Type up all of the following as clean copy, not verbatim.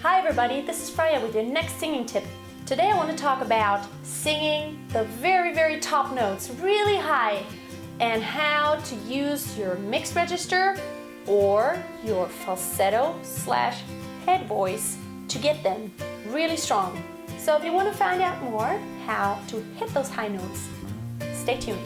Hi everybody, this is Freya with your next singing tip. Today I want to talk about singing the very top notes really high and how to use your mixed register or your falsetto / head voice to get them really strong. So if you want to find out more how to hit those high notes, stay tuned.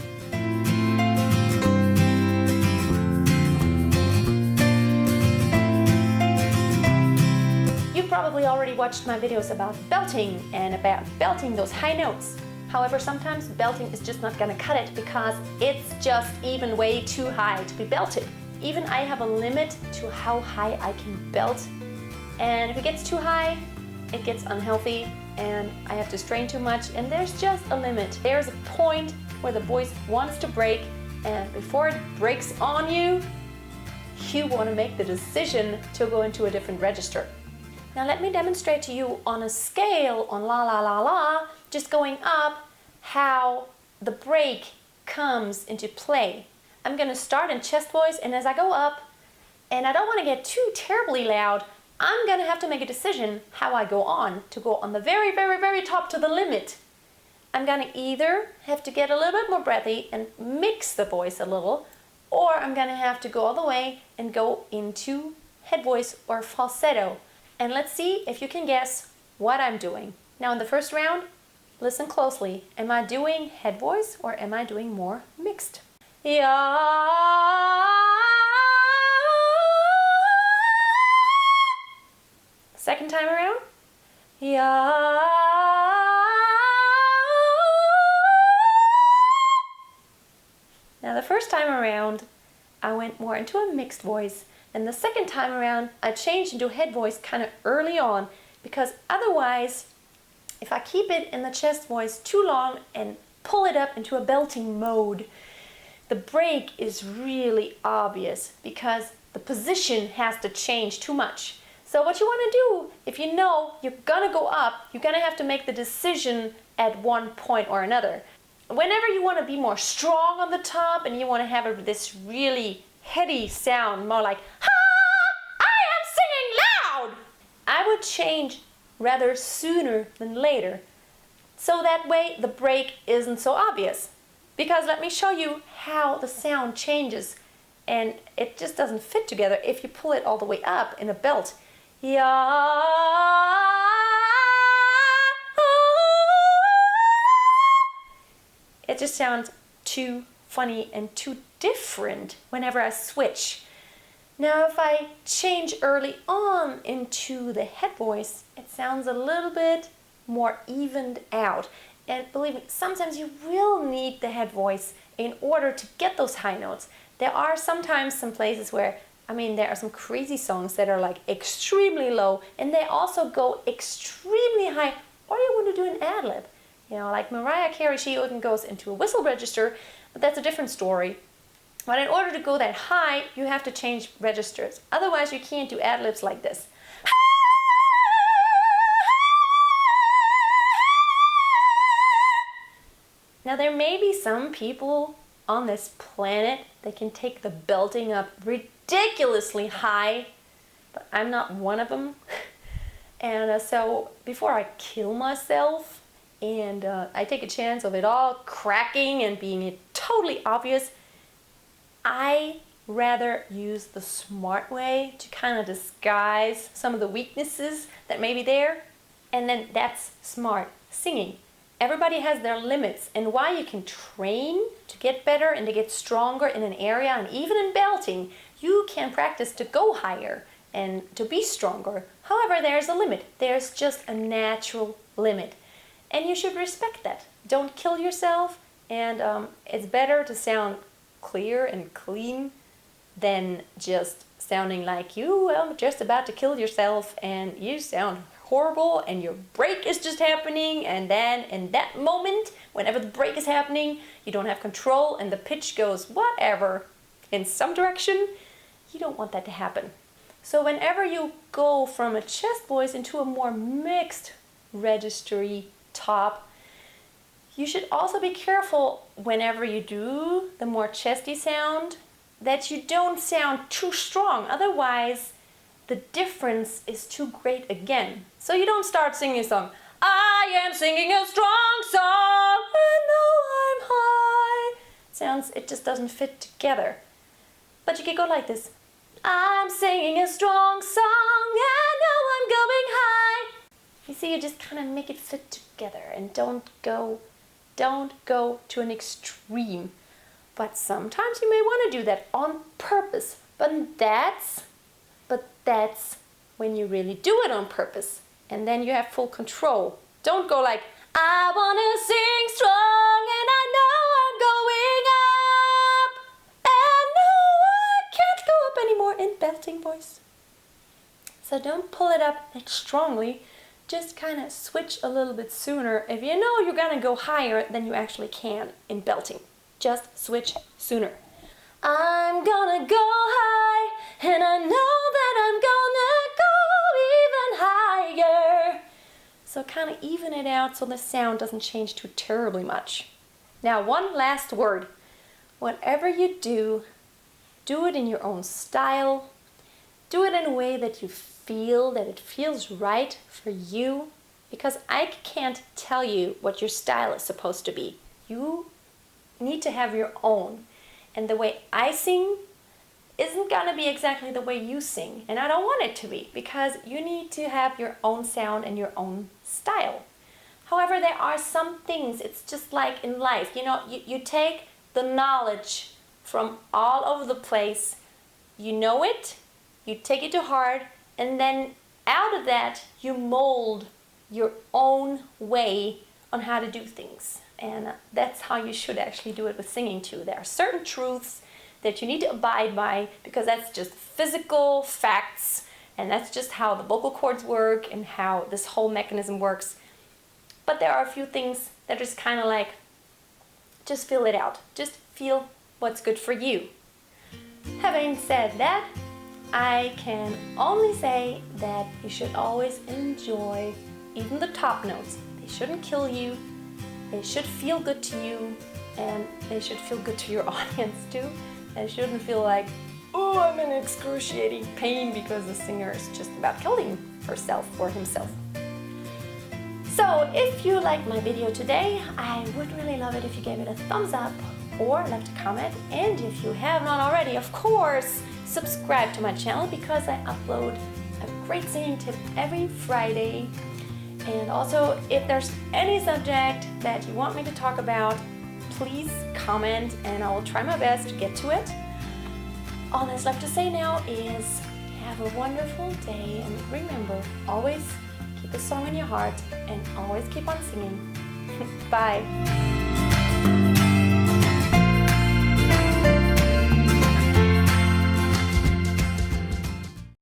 You've probably already watched my videos about belting and about belting those high notes. However, sometimes belting is just not gonna cut it because it's just even way too high to be belted. Even I have a limit to how high I can belt, and if it gets too high, it gets unhealthy and I have to strain too much, and there's just a limit. There's a point where the voice wants to break, and before it breaks on you, you want to make the decision to go into a different register. Now let me demonstrate to you on a scale on la la la la, just going up, how the break comes into play. I'm going to start in chest voice, and as I go up, and I don't want to get too terribly loud, I'm going to have to make a decision how I go on to go on the very top to the limit. I'm going to either have to get a little bit more breathy and mix the voice a little, or I'm going to have to go all the way and go into head voice or falsetto. And let's see if you can guess what I'm doing. Now in the first round, listen closely. Am I doing head voice or am I doing more mixed? Yeah. Second time around. Yeah. Now the first time around, I went more into a mixed voice. And the second time around, I changed into head voice kind of early on, because otherwise, if I keep it in the chest voice too long and pull it up into a belting mode, the break is really obvious because the position has to change too much. So what you want to do, if you know you're gonna go up, you're gonna have to make the decision at one point or another. Whenever you want to be more strong on the top and you want to have this really heady sound, more like, ha! I am singing loud! I would change rather sooner than later. So that way the break isn't so obvious. Because let me show you how the sound changes, and it just doesn't fit together if you pull it all the way up in a belt. Yeah. It just sounds too funny and too different whenever I switch. Now if I change early on into the head voice, it sounds a little bit more evened out. And believe me, sometimes you will need the head voice in order to get those high notes. There are sometimes some places where, there are some crazy songs that are like extremely low and they also go extremely high, or you want to do an ad-lib. Like Mariah Carey, she even goes into a whistle register, but that's a different story. But in order to go that high, you have to change registers. Otherwise, you can't do ad-libs like this. Now, there may be some people on this planet that can take the belting up ridiculously high, but I'm not one of them. And so before I kill myself and I take a chance of it all cracking and being totally obvious, I rather use the smart way to kind of disguise some of the weaknesses that may be there, and then that's smart singing. Everybody has their limits, and while you can train to get better and to get stronger in an area, and even in belting, you can practice to go higher and to be stronger. However, there's a limit. There's just a natural limit, and you should respect that. Don't kill yourself, and it's better to sound clear and clean than just sounding like you are just about to kill yourself and you sound horrible and your break is just happening, and then in that moment, whenever the break is happening, you don't have control and the pitch goes whatever in some direction. You don't want that to happen. So whenever you go from a chest voice into a more mixed registry top, you should also be careful whenever you do the more chesty sound that you don't sound too strong. Otherwise, the difference is too great again. So you don't start singing a song, I am singing a strong song, and now I'm high. It just doesn't fit together. But you can go like this. I'm singing a strong song, and now I'm going high. You see, you just kind of make it fit together and don't go to an extreme. But sometimes you may want to do that on purpose. But that's when you really do it on purpose. And then you have full control. Don't go like, I want to sing strong and I know I'm going up. And no, I can't go up anymore in belting voice. So don't pull it up like strongly. Just kind of switch a little bit sooner. If you know you're going to go higher than you actually can in belting. Just switch sooner. I'm gonna go high, and I know that I'm gonna go even higher. So kind of even it out so the sound doesn't change too terribly much. Now, one last word. Whatever you do it in your own style. Do it in a way that you feel that it feels right for you. Because I can't tell you what your style is supposed to be. You need to have your own. And the way I sing isn't going to be exactly the way you sing. And I don't want it to be, because you need to have your own sound and your own style. However, there are some things, it's just like in life. You know, you take the knowledge from all over the place, you know it, you take it to heart, and then out of that, you mold your own way on how to do things. And that's how you should actually do it with singing too. There are certain truths that you need to abide by, because that's just physical facts, and that's just how the vocal cords work and how this whole mechanism works. But there are a few things that are just kind of like, just feel it out. Just feel what's good for you. Having said that, I can only say that you should always enjoy even the top notes. They shouldn't kill you. They should feel good to you, and they should feel good to your audience too. They shouldn't feel like, oh, I'm in excruciating pain because the singer is just about killing herself or himself. So if you liked my video today, I would really love it if you gave it a thumbs up or left a comment. And if you have not already, of course, subscribe to my channel, because I upload a great singing tip every Friday. And also, if there's any subject that you want me to talk about, please comment and I will try my best to get to it. All that's left to say now is have a wonderful day, and remember, always keep a song in your heart and always keep on singing. Bye.